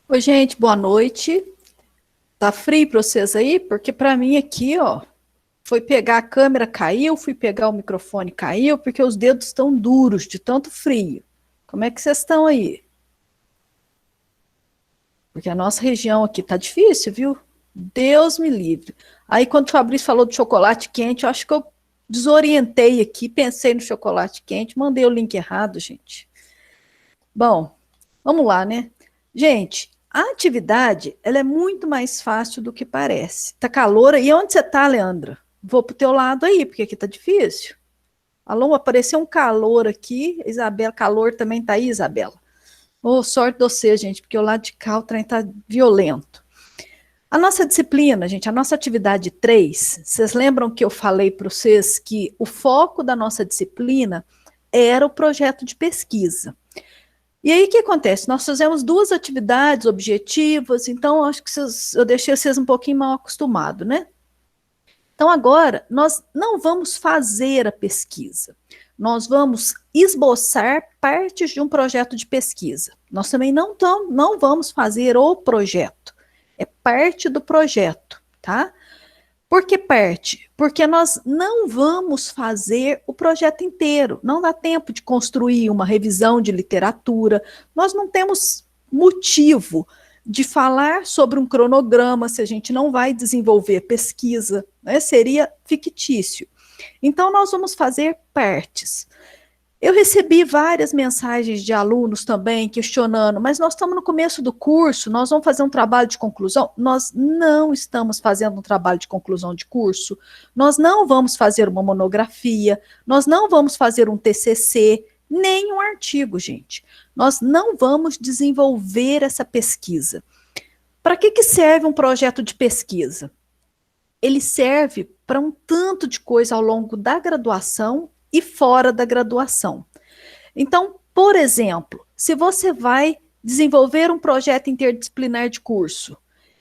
Oi, gente, boa noite. Tá frio para vocês aí? Porque para mim aqui, ó, foi pegar a câmera, caiu, fui pegar o microfone, caiu, porque os dedos estão duros de tanto frio. Como é que vocês estão aí? Porque a nossa região aqui tá difícil, viu? Deus me livre. Aí quando o Fabrício falou de chocolate quente, eu acho que eu desorientei aqui, pensei no chocolate quente, mandei o link errado, gente. Bom, vamos lá, né? Gente, a atividade, ela é muito mais fácil do que parece. Tá calor aí? Onde você tá, Leandra? Vou pro teu lado aí, porque aqui tá difícil. Alô, apareceu um calor aqui. Isabela, calor também tá aí, Isabela. Ô, sorte de você, gente, porque o lado de cá o trem tá violento. A nossa disciplina, gente, a nossa atividade 3. Vocês lembram que eu falei para vocês que o foco da nossa disciplina era o projeto de pesquisa. E aí o que acontece? Nós fizemos duas atividades objetivas, então acho que eu deixei vocês um pouquinho mal acostumados, né? Então agora nós não vamos fazer a pesquisa, nós vamos esboçar partes de um projeto de pesquisa. Nós também não vamos fazer o projeto, é parte do projeto, tá? Por que parte? Porque nós não vamos fazer o projeto inteiro, não dá tempo de construir uma revisão de literatura, nós não temos motivo de falar sobre um cronograma se a gente não vai desenvolver pesquisa, né? Seria fictício. Então, nós vamos fazer partes. Eu recebi várias mensagens de alunos também questionando, mas nós estamos no começo do curso, nós vamos fazer um trabalho de conclusão? Nós não estamos fazendo um trabalho de conclusão de curso, nós não vamos fazer uma monografia, nós não vamos fazer um TCC, nem um artigo, gente. Nós não vamos desenvolver essa pesquisa. Para que serve um projeto de pesquisa? Ele serve para um tanto de coisa ao longo da graduação e fora da graduação. Então, por exemplo, se você vai desenvolver um projeto interdisciplinar de curso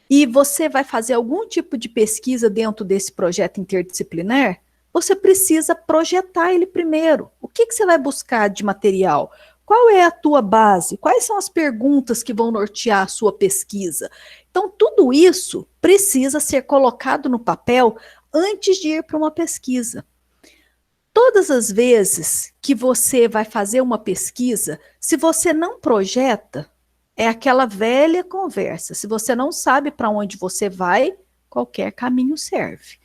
e você vai fazer algum tipo de pesquisa dentro desse projeto interdisciplinar, você precisa projetar ele primeiro. O que você vai buscar de material? Qual é a tua base? Quais são as perguntas que vão nortear a sua pesquisa? Então, tudo isso precisa ser colocado no papel antes de ir para uma pesquisa. Todas as vezes que você vai fazer uma pesquisa, se você não projeta, é aquela velha conversa. Se você não sabe para onde você vai, qualquer caminho serve.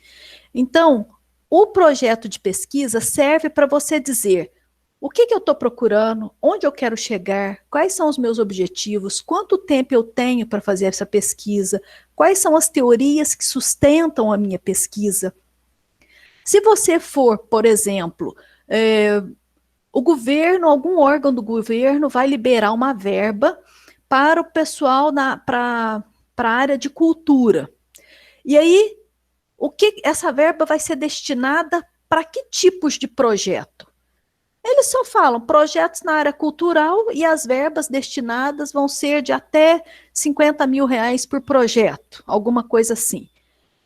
Então, o projeto de pesquisa serve para você dizer o que eu estou procurando, onde eu quero chegar, quais são os meus objetivos, quanto tempo eu tenho para fazer essa pesquisa, quais são as teorias que sustentam a minha pesquisa. Se você for, por exemplo, o governo, algum órgão do governo vai liberar uma verba para o pessoal para a área de cultura. E aí, o que essa verba vai ser destinada para que tipos de projeto? Eles só falam projetos na área cultural e as verbas destinadas vão ser de até 50 mil reais por projeto, alguma coisa assim.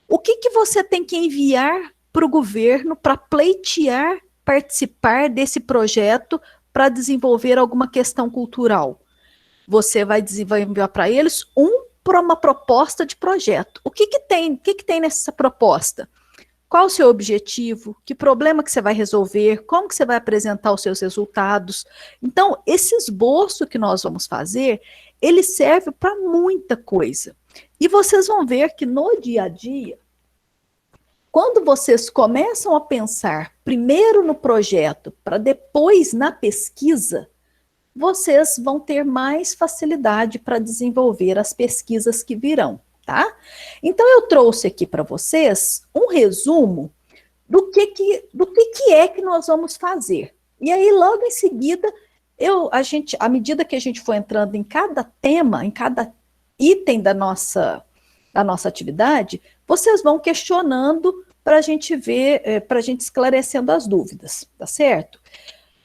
O que você tem que enviar para o governo para pleitear participar desse projeto para desenvolver alguma questão cultural? Você vai enviar para eles para uma proposta de projeto. O que tem? O que tem nessa proposta? Qual o seu objetivo? Que problema que você vai resolver? Como que você vai apresentar os seus resultados? Então, esse esboço que nós vamos fazer, ele serve para muita coisa. E vocês vão ver que no dia a dia, quando vocês começam a pensar primeiro no projeto, para depois na pesquisa, vocês vão ter mais facilidade para desenvolver as pesquisas que virão, tá? Então eu trouxe aqui para vocês um resumo do que é que nós vamos fazer. E aí logo em seguida, à medida que a gente for entrando em cada tema, em cada item da nossa atividade, vocês vão questionando para a gente ver, para a gente esclarecendo as dúvidas, tá certo?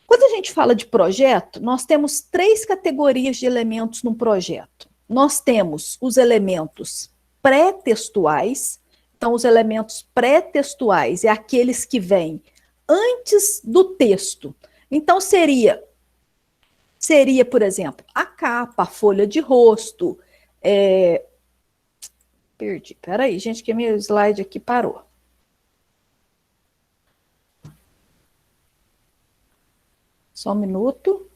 Quando a gente fala de projeto, nós temos três categorias de elementos num projeto. Nós temos os elementos pré-textuais. Então, os elementos pré-textuais é aqueles que vêm antes do texto. Então, seria, por exemplo, a capa, a folha de rosto, Perdi. Peraí, gente, que meu slide aqui parou. Só um minuto.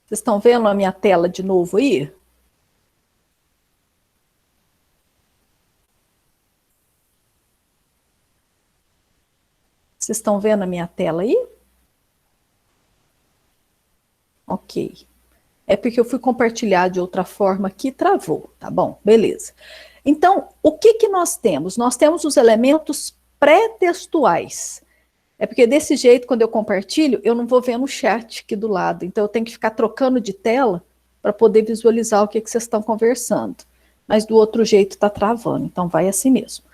Vocês estão vendo a minha tela de novo aí? Vocês estão vendo a minha tela aí? Ok. É porque eu fui compartilhar de outra forma que travou, tá bom? Beleza. Então, o que que nós temos? Nós temos os elementos pré-textuais. É porque desse jeito, quando eu compartilho, eu não vou ver no chat aqui do lado. Então, eu tenho que ficar trocando de tela para poder visualizar o que que vocês estão conversando. Mas do outro jeito está travando, então vai assim mesmo.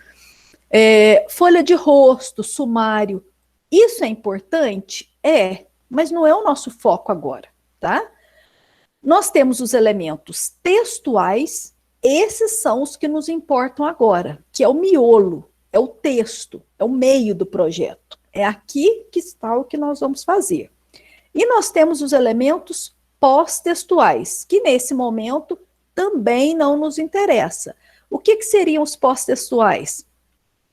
Folha de rosto, sumário. Isso é importante? É, mas não é o nosso foco agora, tá? Nós temos os elementos textuais, esses são os que nos importam agora, que é o miolo, é o texto, é o meio do projeto. É aqui que está o que nós vamos fazer. E nós temos os elementos pós-textuais, que nesse momento também não nos interessa. O que, que seriam os pós-textuais?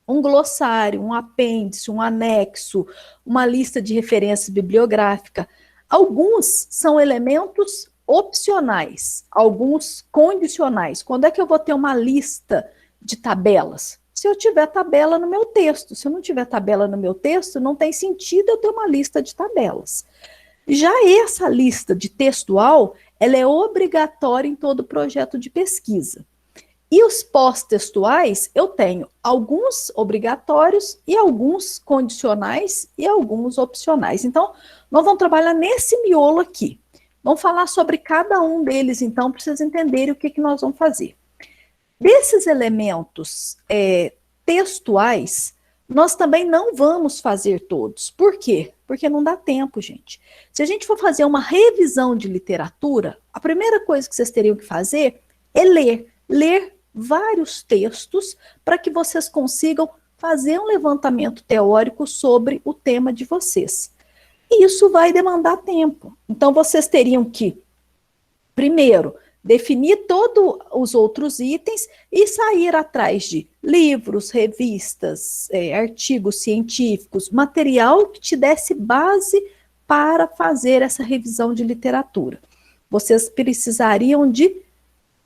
Um glossário, um apêndice, um anexo, uma lista de referência bibliográfica. Alguns são elementos opcionais, alguns condicionais. Quando é que eu vou ter uma lista de tabelas? Se eu tiver tabela no meu texto. Se eu não tiver tabela no meu texto, não tem sentido eu ter uma lista de tabelas. Já essa lista de textual, ela é obrigatória em todo projeto de pesquisa. E os pós-textuais, eu tenho alguns obrigatórios e alguns condicionais e alguns opcionais. Então, nós vamos trabalhar nesse miolo aqui. Vamos falar sobre cada um deles, então, para vocês entenderem o que, que nós vamos fazer. Desses elementos textuais, nós também não vamos fazer todos. Por quê? Porque não dá tempo, gente. Se a gente for fazer uma revisão de literatura, a primeira coisa que vocês teriam que fazer é ler. Ler vários textos para que vocês consigam fazer um levantamento teórico sobre o tema de vocês. E isso vai demandar tempo. Então, vocês teriam que, primeiro, definir todos os outros itens e sair atrás de livros, revistas, artigos científicos, material que te desse base para fazer essa revisão de literatura. Vocês precisariam de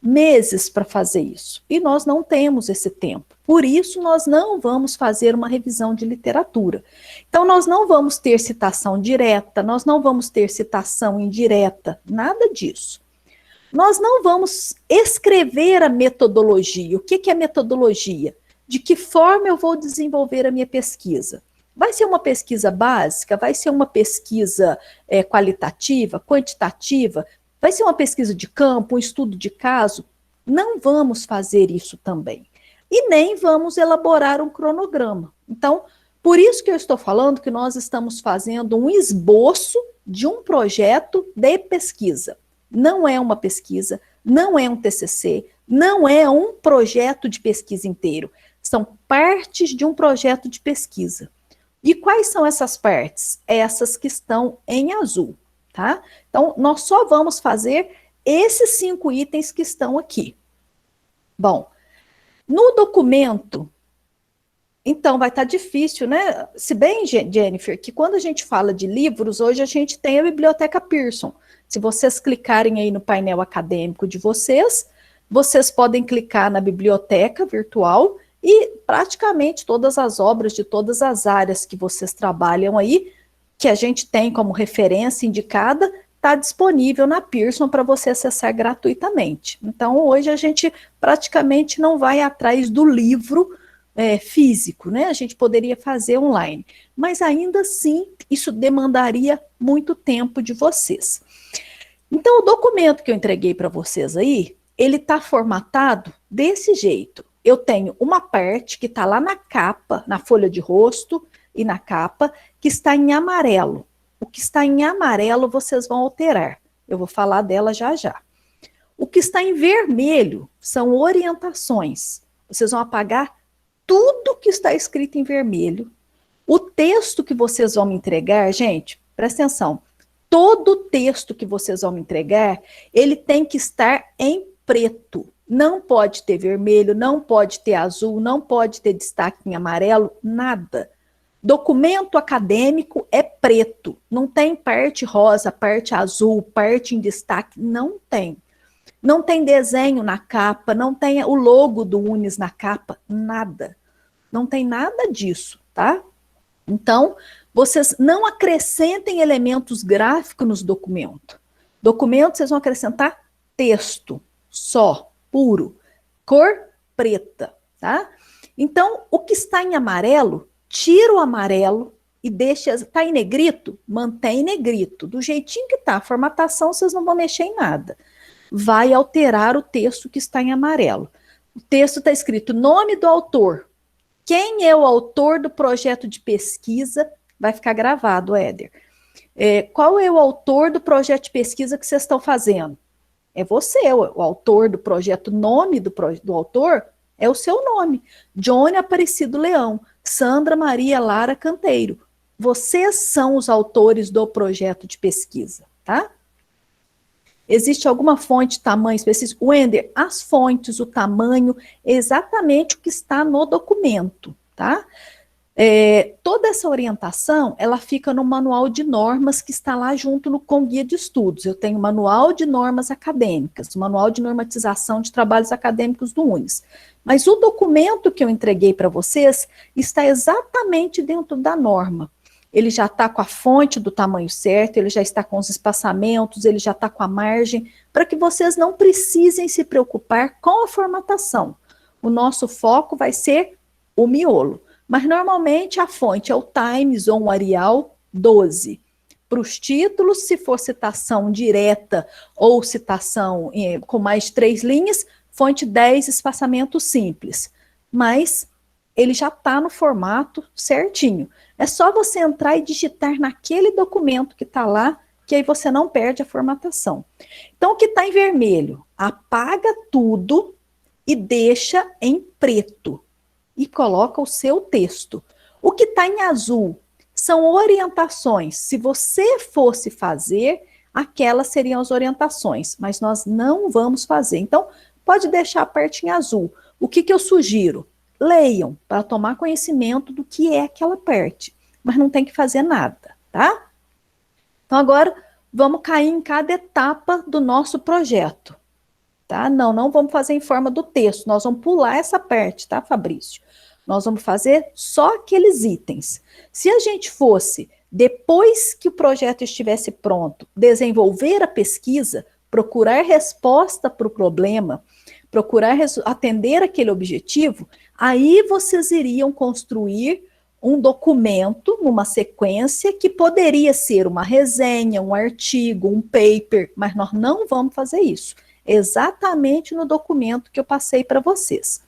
meses para fazer isso. E nós não temos esse tempo. Por isso, nós não vamos fazer uma revisão de literatura. Então, nós não vamos ter citação direta, nós não vamos ter citação indireta, nada disso. Nós não vamos escrever a metodologia. O que é metodologia? De que forma eu vou desenvolver a minha pesquisa? Vai ser uma pesquisa básica? Vai ser uma pesquisa qualitativa, quantitativa? Vai ser uma pesquisa de campo, um estudo de caso? Não vamos fazer isso também. E nem vamos elaborar um cronograma. Então, por isso que eu estou falando que nós estamos fazendo um esboço de um projeto de pesquisa. Não é uma pesquisa, não é um TCC, não é um projeto de pesquisa inteiro. São partes de um projeto de pesquisa. E quais são essas partes? Essas que estão em azul. Tá? Então, nós só vamos fazer esses 5 itens que estão aqui. Bom, no documento, então vai estar difícil, né? Se bem, Jennifer, que quando a gente fala de livros, hoje a gente tem a Biblioteca Pearson. Se vocês clicarem aí no painel acadêmico de vocês, vocês podem clicar na biblioteca virtual e praticamente todas as obras de todas as áreas que vocês trabalham aí, que a gente tem como referência indicada, está disponível na Pearson para você acessar gratuitamente. Então, hoje a gente praticamente não vai atrás do livro físico, né? A gente poderia fazer online, mas ainda assim, isso demandaria muito tempo de vocês. Então, o documento que eu entreguei para vocês aí, ele está formatado desse jeito. Eu tenho uma parte que está lá na capa, na folha de rosto, e na capa, que está em amarelo. O que está em amarelo vocês vão alterar. Eu vou falar dela já já. O que está em vermelho são orientações. Vocês vão apagar tudo que está escrito em vermelho. O texto que vocês vão me entregar, gente, presta atenção, todo texto que vocês vão me entregar, ele tem que estar em preto. Não pode ter vermelho, não pode ter azul, não pode ter destaque em amarelo, nada. Documento acadêmico é preto, não tem parte rosa, parte azul, parte em destaque, não tem. Não tem desenho na capa, não tem o logo do Unis na capa, nada. Não tem nada disso, tá? Então, vocês não acrescentem elementos gráficos nos documentos. Documentos, vocês vão acrescentar texto, só, puro, cor preta, tá? Então, o que está em amarelo, tira o amarelo e deixa, tá em negrito? Mantém em negrito, do jeitinho que tá. A formatação, vocês não vão mexer em nada. Vai alterar o texto que está em amarelo. O texto está escrito nome do autor. Quem é o autor do projeto de pesquisa? Vai ficar gravado, Éder. Qual é o autor do projeto de pesquisa que vocês estão fazendo? É você, o autor do projeto. Nome do autor é o seu nome. Johnny Aparecido Leão, Sandra Maria Lara Canteiro. Vocês são os autores do projeto de pesquisa, tá? Existe alguma fonte, tamanho específico? Wender, as fontes, o tamanho, exatamente o que está no documento, tá? Toda essa orientação, ela fica no manual de normas que está lá junto com o guia de estudos. Eu tenho o manual de normas acadêmicas, o manual de normatização de trabalhos acadêmicos do Unis. Mas o documento que eu entreguei para vocês está exatamente dentro da norma. Ele já está com a fonte do tamanho certo, ele já está com os espaçamentos, ele já está com a margem, para que vocês não precisem se preocupar com a formatação. O nosso foco vai ser o miolo. Mas normalmente a fonte é o Times ou um Arial 12. Para os títulos, se for citação direta ou citação com mais de 3 linhas, fonte 10, espaçamento simples. Mas ele já está no formato certinho. É só você entrar e digitar naquele documento que está lá, que aí você não perde a formatação. Então, o que está em vermelho, apaga tudo e deixa em preto. E coloca o seu texto. O que está em azul são orientações. Se você fosse fazer, aquelas seriam as orientações, mas nós não vamos fazer. Então, pode deixar a parte em azul. O que eu sugiro? Leiam, para tomar conhecimento do que é aquela parte, mas não tem que fazer nada, tá? Então, agora, vamos cair em cada etapa do nosso projeto, tá? Não vamos fazer em forma do texto, nós vamos pular essa parte, tá, Fabrício? Nós vamos fazer só aqueles itens. Se a gente fosse, depois que o projeto estivesse pronto, desenvolver a pesquisa, procurar resposta para o problema, procurar atender aquele objetivo, aí vocês iriam construir um documento numa sequência que poderia ser uma resenha, um artigo, um paper, mas nós não vamos fazer isso. Exatamente no documento que eu passei para vocês.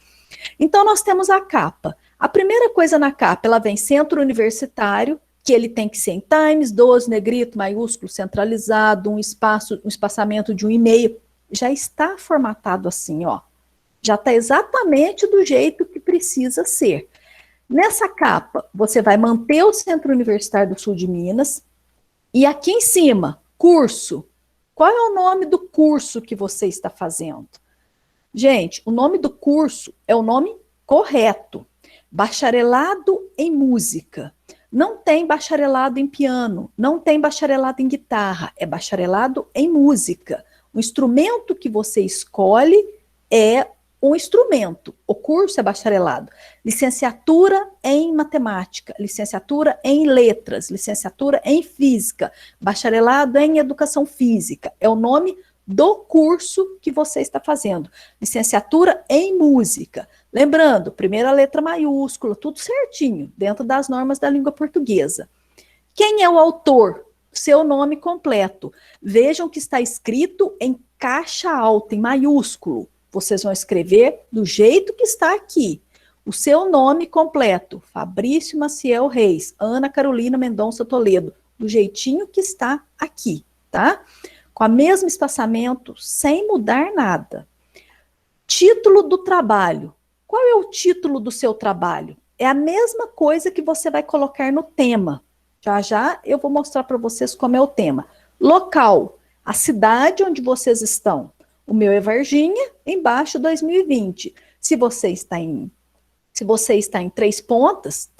Então, nós temos a capa. A primeira coisa na capa, ela vem centro universitário, que ele tem que ser em Times, 12, negrito, maiúsculo, centralizado, um espaçamento de 1,5. Já está formatado assim, ó. Já está exatamente do jeito que precisa ser. Nessa capa, você vai manter o Centro Universitário do Sul de Minas. E aqui em cima, curso. Qual é o nome do curso que você está fazendo? Gente, o nome do curso é o nome correto. Bacharelado em música. Não tem bacharelado em piano, não tem bacharelado em guitarra, é bacharelado em música. O instrumento que você escolhe é um instrumento. O curso é bacharelado. Licenciatura em matemática, licenciatura em letras, licenciatura em física, bacharelado em educação física. É o nome do curso que você está fazendo. Licenciatura em música. Lembrando, primeira letra maiúscula, tudo certinho, dentro das normas da língua portuguesa. Quem é o autor? Seu nome completo. Vejam que está escrito em caixa alta, em maiúsculo. Vocês vão escrever do jeito que está aqui. O seu nome completo, Fabrício Maciel Reis, Ana Carolina Mendonça Toledo, do jeitinho que está aqui, tá? Com o mesmo espaçamento, sem mudar nada. Título do trabalho. Qual é o título do seu trabalho? é a mesma coisa que você vai colocar no tema. Já já eu vou mostrar para vocês como é o tema. Local, a cidade onde vocês estão. O meu é Varginha, embaixo 2020. Se você está em Três Pontas,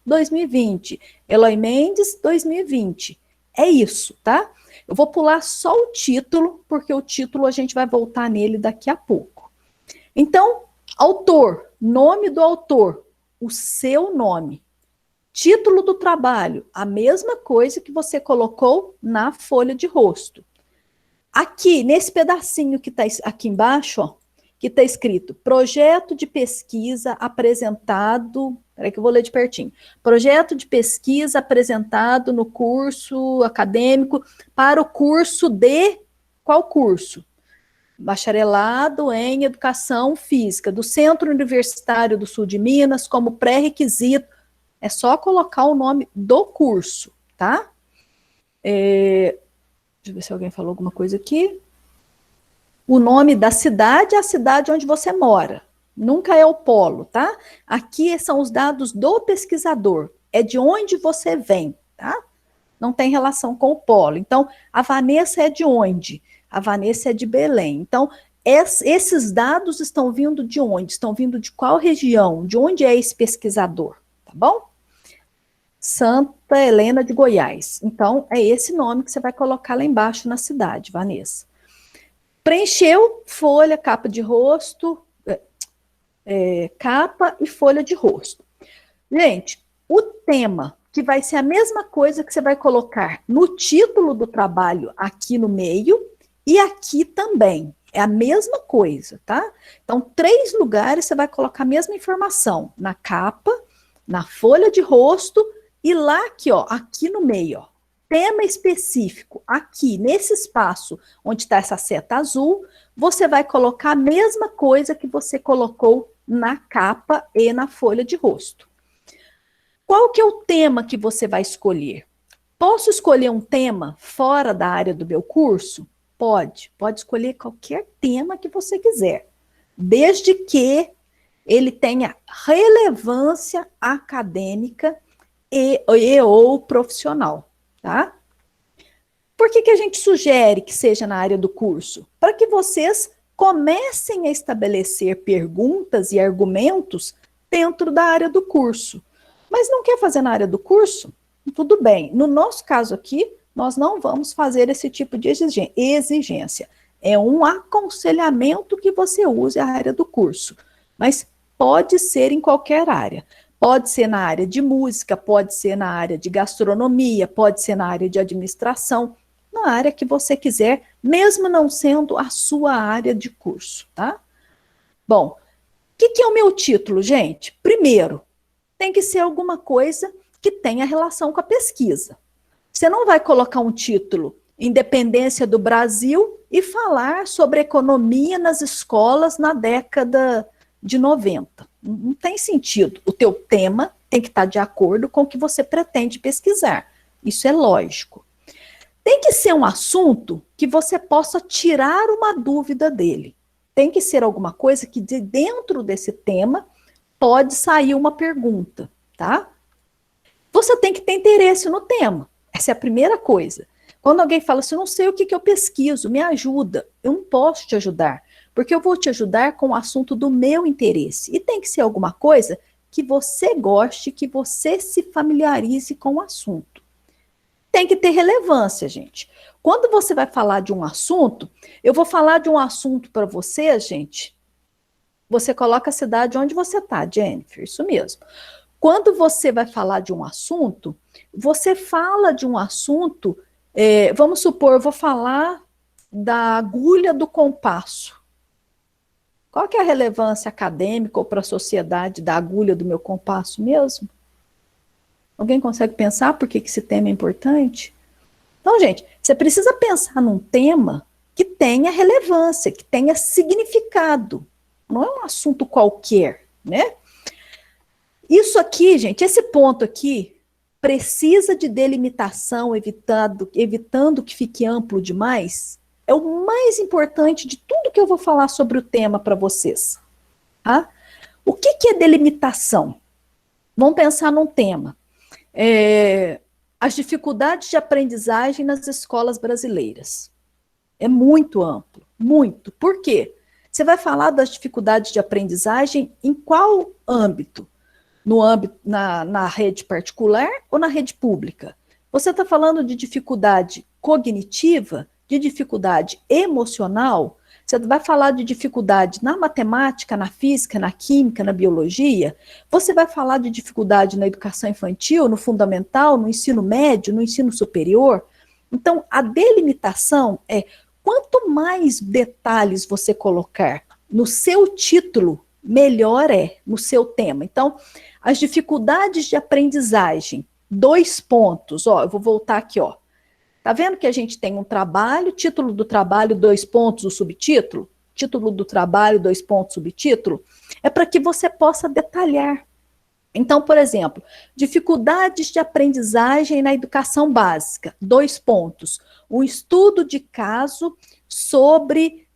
2020. Eloy Mendes, 2020. É isso, tá? Eu vou pular só o título, porque o título a gente vai voltar nele daqui a pouco. Então, autor, nome do autor, o seu nome. Título do trabalho, a mesma coisa que você colocou na folha de rosto. Aqui, nesse pedacinho que está aqui embaixo, ó, que está escrito projeto de pesquisa apresentado, peraí que eu vou ler de pertinho, projeto de pesquisa apresentado no curso acadêmico para o curso de, qual curso? Bacharelado em Educação Física, do Centro Universitário do Sul de Minas, como pré-requisito, é só colocar o nome do curso, tá? Deixa eu ver se alguém falou alguma coisa aqui. O nome da cidade é a cidade onde você mora. Nunca é o polo, tá? Aqui são os dados do pesquisador. É de onde você vem, tá? Não tem relação com o polo. Então, a Vanessa é de onde? A Vanessa é de Belém. Então, esses dados estão vindo de onde? Estão vindo de qual região? De onde é esse pesquisador? Tá bom? Santa Helena de Goiás. Então, é esse nome que você vai colocar lá embaixo na cidade, Vanessa. Preencheu, folha, capa de rosto, capa e folha de rosto. Gente, o tema, que vai ser a mesma coisa que você vai colocar no título do trabalho aqui no meio e aqui também. É a mesma coisa, tá? Então, 3 lugares você vai colocar a mesma informação. Na capa, na folha de rosto e lá aqui, ó, aqui no meio, ó. Tema específico, aqui, nesse espaço onde está essa seta azul, você vai colocar a mesma coisa que você colocou na capa e na folha de rosto. Qual que é o tema que você vai escolher? Posso escolher um tema fora da área do meu curso? Pode escolher qualquer tema que você quiser, desde que ele tenha relevância acadêmica e ou profissional. Tá? Por que a gente sugere que seja na área do curso? Para que vocês comecem a estabelecer perguntas e argumentos dentro da área do curso. Mas não quer fazer na área do curso? Tudo bem. No nosso caso aqui, nós não vamos fazer esse tipo de exigência. É um aconselhamento que você use a área do curso. Mas pode ser em qualquer área. Pode ser na área de música, pode ser na área de gastronomia, pode ser na área de administração, na área que você quiser, mesmo não sendo a sua área de curso, tá? Bom, o que é o meu título, gente? Primeiro, tem que ser alguma coisa que tenha relação com a pesquisa. Você não vai colocar um título, Independência do Brasil, e falar sobre economia nas escolas na década de 90. Não tem sentido. O teu tema tem que estar de acordo com o que você pretende pesquisar. Isso é lógico. Tem que ser um assunto que você possa tirar uma dúvida dele. Tem que ser alguma coisa que de dentro desse tema pode sair uma pergunta, tá? Você tem que ter interesse no tema. Essa é a primeira coisa. Quando alguém fala assim, eu não sei o que eu pesquiso, me ajuda. Eu não posso te ajudar. Porque eu vou te ajudar com o assunto do meu interesse. E tem que ser alguma coisa que você goste, que você se familiarize com o assunto. Tem que ter relevância, gente. Quando você vai falar de um assunto, eu vou falar de um assunto para você, gente. Você coloca a cidade onde você está, Jennifer, isso mesmo. Quando você vai falar de um assunto, você fala de um assunto, vamos supor, eu vou falar da agulha do compasso. Qual que é a relevância acadêmica ou para a sociedade da agulha do meu compasso mesmo? Alguém consegue pensar por que esse tema é importante? Então, gente, você precisa pensar num tema que tenha relevância, que tenha significado. Não é um assunto qualquer, né? Isso aqui, gente, esse ponto aqui precisa de delimitação, evitando que fique amplo demais. É o mais importante de tudo que eu vou falar sobre o tema para vocês. Tá? O que é delimitação? Vamos pensar num tema. As dificuldades de aprendizagem nas escolas brasileiras. É muito amplo, muito. Por quê? Você vai falar das dificuldades de aprendizagem em qual âmbito? No âmbito, na rede particular ou na rede pública? Você está falando de dificuldade cognitiva, de dificuldade emocional? Você vai falar de dificuldade na matemática, na física, na química, na biologia? Você vai falar de dificuldade na educação infantil, no fundamental, no ensino médio, no ensino superior? Então, a delimitação é quanto mais detalhes você colocar no seu título, melhor é no seu tema. Então, as dificuldades de aprendizagem, 2 pontos, ó, eu vou voltar aqui, ó. Tá vendo que a gente tem um trabalho, título do trabalho, 2 pontos, o subtítulo? Título do trabalho, 2 pontos, subtítulo? É para que você possa detalhar. Então, por exemplo, dificuldades de aprendizagem na educação básica, 2 pontos. Um estudo de caso sobre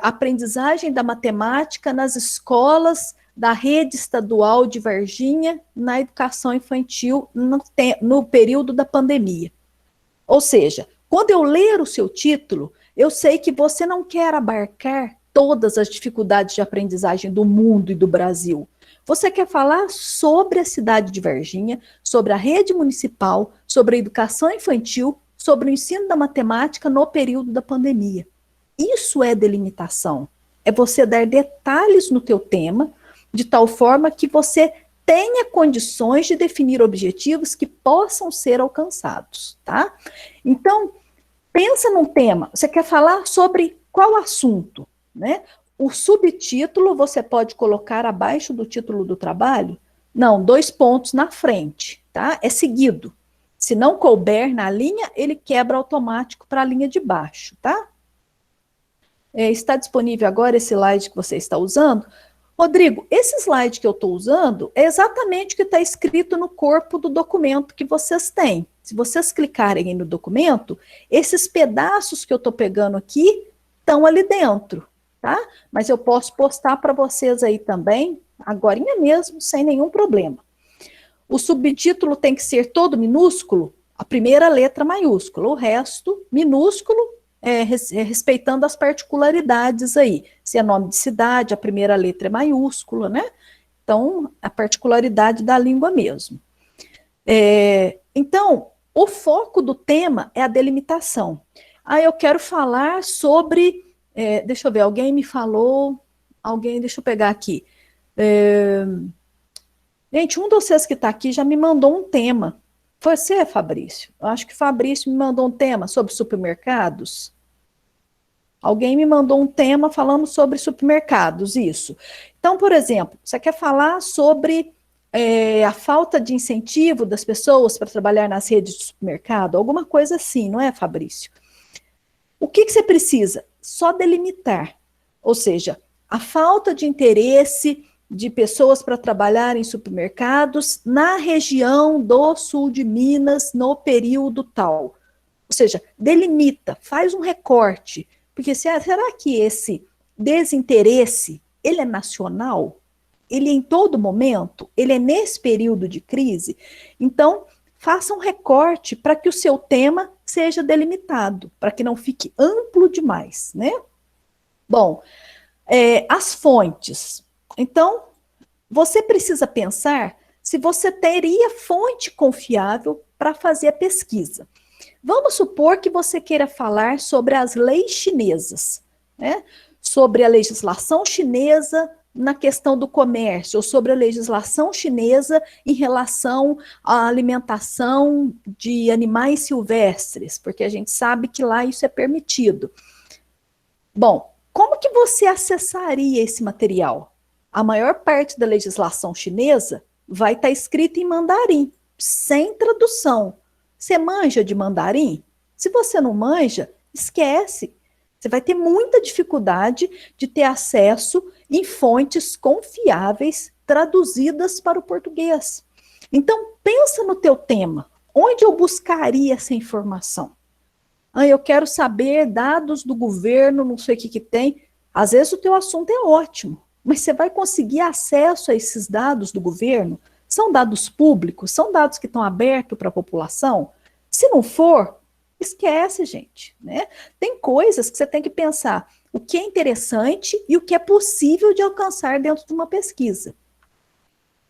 aprendizagem da matemática nas escolas da rede estadual de Varginha na educação infantil no período da pandemia. Ou seja, quando eu ler o seu título, eu sei que você não quer abarcar todas as dificuldades de aprendizagem do mundo e do Brasil. Você quer falar sobre a cidade de Varginha, sobre a rede municipal, sobre a educação infantil, sobre o ensino da matemática no período da pandemia. Isso é delimitação. É você dar detalhes no teu tema, de tal forma que você tenha condições de definir objetivos que possam ser alcançados, tá? Então, pensa num tema, você quer falar sobre qual assunto, né? O subtítulo você pode colocar abaixo do título do trabalho? Não, 2 pontos na frente, tá? É seguido. Se não couber na linha, ele quebra automático para a linha de baixo, tá? Está disponível agora esse slide que você está usando? Rodrigo, esse slide que eu estou usando é exatamente o que está escrito no corpo do documento que vocês têm. Se vocês clicarem no documento, esses pedaços que eu estou pegando aqui estão ali dentro, tá? Mas eu posso postar para vocês aí também, agorinha mesmo, sem nenhum problema. O subtítulo tem que ser todo minúsculo, a primeira letra maiúscula, o resto minúsculo, respeitando as particularidades aí. Se é nome de cidade, a primeira letra é maiúscula, né? Então, a particularidade da língua mesmo. Então, o foco do tema é a delimitação. Eu quero falar sobre... deixa eu ver, alguém me falou... deixa eu pegar aqui. Gente, um de vocês que está aqui já me mandou um tema. Foi você, Fabrício? Eu acho que Fabrício me mandou um tema sobre supermercados. Alguém me mandou um tema falando sobre supermercados, isso. Então, por exemplo, você quer falar sobre a falta de incentivo das pessoas para trabalhar nas redes de supermercado? Alguma coisa assim, não é, Fabrício? O que você precisa? Só delimitar. Ou seja, a falta de interesse de pessoas para trabalhar em supermercados na região do sul de Minas no período tal. Ou seja, delimita, faz um recorte. Porque será que esse desinteresse, ele é nacional? Ele é em todo momento? Ele é nesse período de crise? Então, faça um recorte para que o seu tema seja delimitado, para que não fique amplo demais, né? Bom, as fontes. Então, você precisa pensar se você teria fonte confiável para fazer a pesquisa. Vamos supor que você queira falar sobre as leis chinesas, né? Sobre a legislação chinesa na questão do comércio, ou sobre a legislação chinesa em relação à alimentação de animais silvestres, porque a gente sabe que lá isso é permitido. Bom, como que você acessaria esse material? A maior parte da legislação chinesa vai estar escrita em mandarim, sem tradução. Você manja de mandarim? Se você não manja, esquece. Você vai ter muita dificuldade de ter acesso em fontes confiáveis traduzidas para o português. Então, pensa no teu tema. Onde eu buscaria essa informação? Eu quero saber dados do governo, não sei o que tem. Às vezes o teu assunto é ótimo, mas você vai conseguir acesso a esses dados do governo? São dados públicos? São dados que estão abertos para a população? Se não for, esquece, gente, né? Tem coisas que você tem que pensar o que é interessante e o que é possível de alcançar dentro de uma pesquisa.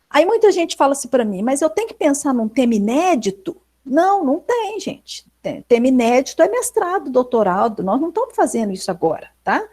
Aí muita gente fala assim para mim, mas eu tenho que pensar num tema inédito? Não, não tem, gente. Tema inédito é mestrado, doutorado, nós não estamos fazendo isso agora, tá?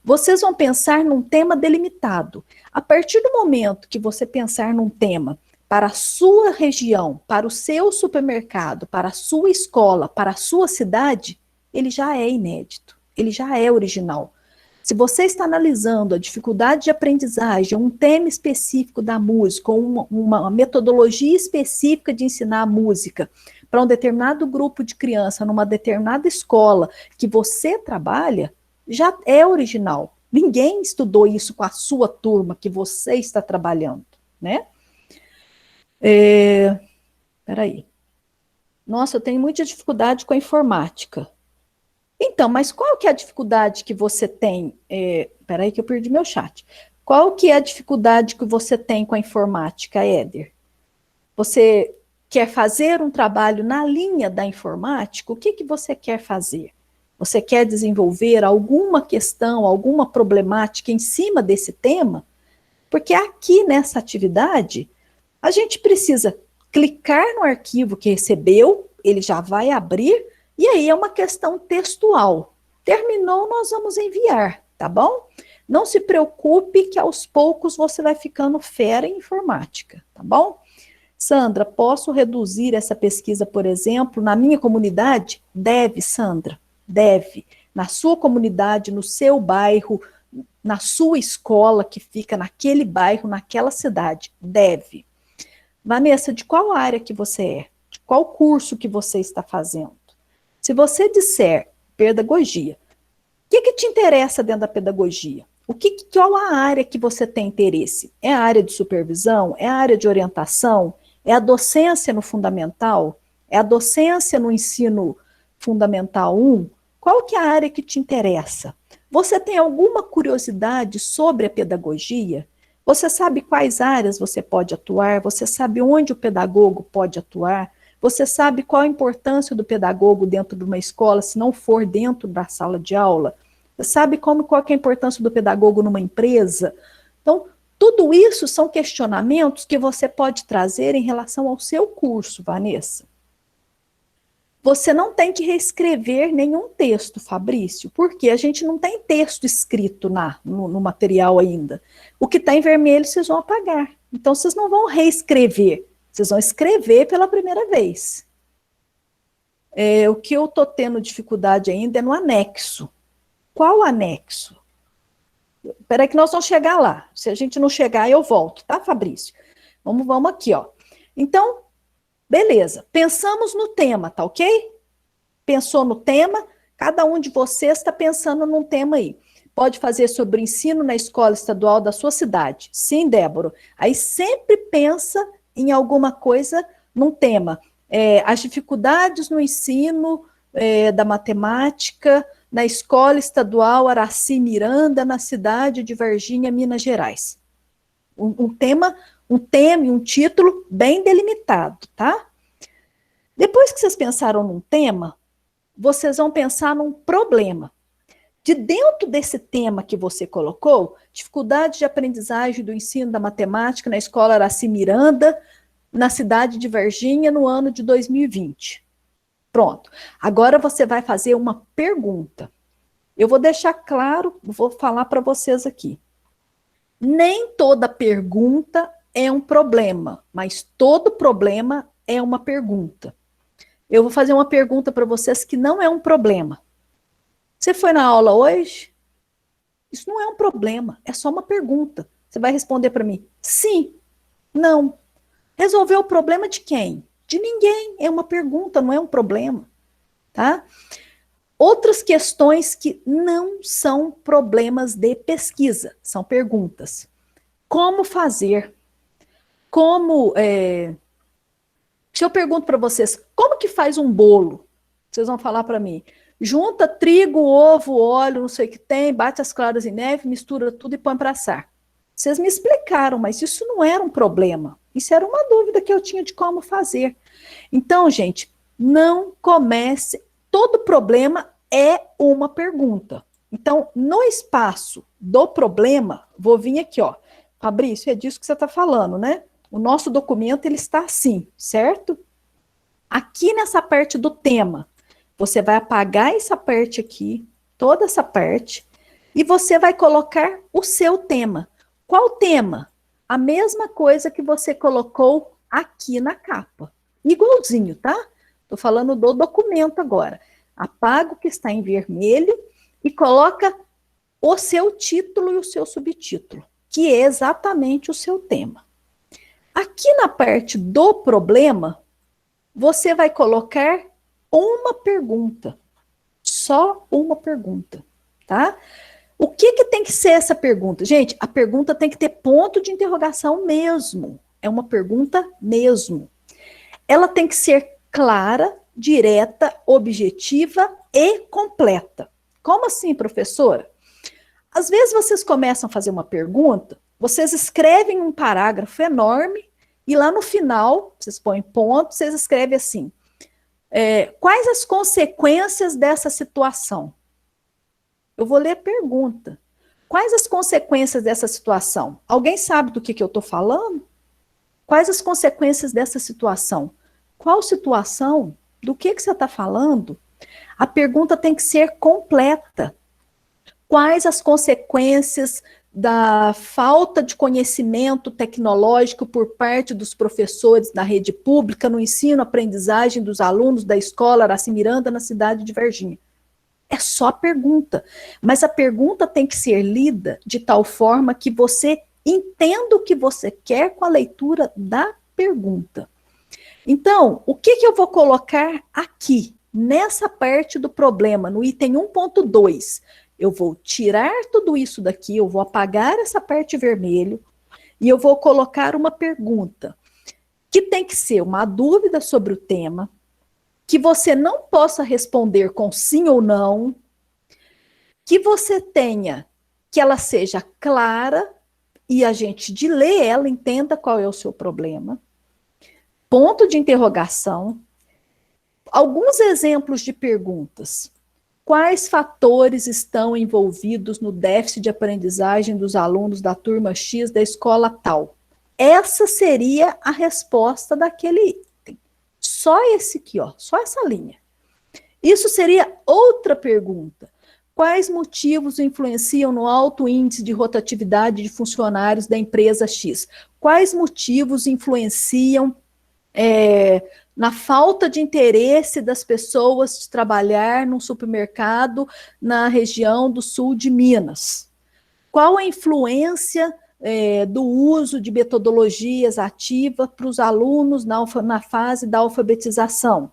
Vocês vão pensar num tema delimitado. A partir do momento que você pensar num tema para a sua região, para o seu supermercado, para a sua escola, para a sua cidade, ele já é inédito, ele já é original. Se você está analisando a dificuldade de aprendizagem, um tema específico da música, ou uma metodologia específica de ensinar a música para um determinado grupo de criança, numa determinada escola que você trabalha, já é original. Ninguém estudou isso com a sua turma que você está trabalhando, né? Peraí. Nossa, eu tenho muita dificuldade com a informática. Então, mas qual que é a dificuldade que você tem? Peraí que eu perdi meu chat. Qual que é a dificuldade que você tem com a informática, Éder? Você quer fazer um trabalho na linha da informática? O que, que você quer fazer? Você quer desenvolver alguma questão, alguma problemática em cima desse tema? Porque aqui nessa atividade, a gente precisa clicar no arquivo que recebeu, ele já vai abrir, e aí é uma questão textual. Terminou, nós vamos enviar, tá bom? Não se preocupe que aos poucos você vai ficando fera em informática, tá bom? Sandra, posso reduzir essa pesquisa, por exemplo, na minha comunidade? Deve, Sandra, deve. Na sua comunidade, no seu bairro, na sua escola que fica naquele bairro, naquela cidade, deve. Vanessa, de qual área que você é? De qual curso que você está fazendo? Se você disser pedagogia, o que te interessa dentro da pedagogia? Qual a área que você tem interesse? É a área de supervisão? É a área de orientação? É a docência no fundamental? É a docência no ensino fundamental 1? Qual que é a área que te interessa? Você tem alguma curiosidade sobre a pedagogia? Você sabe quais áreas você pode atuar? Você sabe onde o pedagogo pode atuar? Você sabe qual a importância do pedagogo dentro de uma escola, se não for dentro da sala de aula? Você sabe qual que é a importância do pedagogo numa empresa? Então, tudo isso são questionamentos que você pode trazer em relação ao seu curso, Vanessa. Você não tem que reescrever nenhum texto, Fabrício, porque a gente não tem texto escrito no material ainda. O que está em vermelho vocês vão apagar. Então, vocês não vão reescrever, vocês vão escrever pela primeira vez. O que eu estou tendo dificuldade ainda é no anexo. Qual anexo? Espera que nós vamos chegar lá. Se a gente não chegar, eu volto, tá, Fabrício? Vamos aqui, ó. Então, beleza. Pensamos no tema, tá ok? Pensou no tema? Cada um de vocês está pensando num tema aí. Pode fazer sobre ensino na escola estadual da sua cidade. Sim, Débora. Aí sempre pensa em alguma coisa num tema. As dificuldades no ensino da matemática na escola estadual Araci Miranda, na cidade de Varginha, Minas Gerais. Um tema e um título bem delimitado, tá? Depois que vocês pensaram num tema, vocês vão pensar num problema. De dentro desse tema que você colocou, dificuldade de aprendizagem do ensino da matemática na escola Araci Miranda, na cidade de Varginha, no ano de 2020. Pronto. Agora você vai fazer uma pergunta. Eu vou deixar claro, vou falar para vocês aqui. Nem toda pergunta é um problema, mas todo problema é uma pergunta. Eu vou fazer uma pergunta para vocês que não é um problema. Você foi na aula hoje? Isso não é um problema, é só uma pergunta. Você vai responder para mim, sim, não. Resolveu o problema de quem? De ninguém, é uma pergunta, não é um problema, tá? Outras questões que não são problemas de pesquisa, são perguntas. Como fazer? Se eu pergunto para vocês, como que faz um bolo? Vocês vão falar para mim, junta trigo, ovo, óleo, não sei o que tem, bate as claras em neve, mistura tudo e põe para assar. Vocês me explicaram, mas isso não era um problema. Isso era uma dúvida que eu tinha de como fazer. Então, gente, não comece. Todo problema é uma pergunta. Então, no espaço do problema, vou vir aqui, ó. Fabrício, é disso que você está falando, né? O nosso documento, ele está assim, certo? Aqui nessa parte do tema, você vai apagar essa parte aqui, toda essa parte, e você vai colocar o seu tema. Qual tema? A mesma coisa que você colocou aqui na capa. Igualzinho, tá? Estou falando do documento agora. Apaga o que está em vermelho e coloca o seu título e o seu subtítulo, que é exatamente o seu tema. Aqui na parte do problema, você vai colocar uma pergunta, só uma pergunta, tá? O que tem que ser essa pergunta? Gente, a pergunta tem que ter ponto de interrogação mesmo. É uma pergunta mesmo. Ela tem que ser clara, direta, objetiva e completa. Como assim, professora? Às vezes vocês começam a fazer uma pergunta, vocês escrevem um parágrafo enorme e lá no final, vocês põem ponto, vocês escrevem assim, quais as consequências dessa situação? Eu vou ler a pergunta. Quais as consequências dessa situação? Alguém sabe do que eu estou falando? Quais as consequências dessa situação? Qual situação? Do que você está falando? A pergunta tem que ser completa. Quais as consequências da falta de conhecimento tecnológico por parte dos professores da rede pública no ensino-aprendizagem dos alunos da escola Araci Miranda na cidade de Varginha? É só pergunta, mas a pergunta tem que ser lida de tal forma que você entenda o que você quer com a leitura da pergunta. Então, o que eu vou colocar aqui, nessa parte do problema, no item 1.2? Eu vou tirar tudo isso daqui, eu vou apagar essa parte vermelha e eu vou colocar uma pergunta, que tem que ser uma dúvida sobre o tema, que você não possa responder com sim ou não, que você tenha, que ela seja clara e a gente de ler ela entenda qual é o seu problema. Ponto de interrogação. Alguns exemplos de perguntas. Quais fatores estão envolvidos no déficit de aprendizagem dos alunos da turma X da escola tal? Essa seria a resposta daquele item. Só esse aqui, ó, só essa linha. Isso seria outra pergunta. Quais motivos influenciam no alto índice de rotatividade de funcionários da empresa X? Quais motivos influenciam na falta de interesse das pessoas de trabalhar num supermercado na região do sul de Minas? Qual a influência do uso de metodologias ativas para os alunos na fase da alfabetização?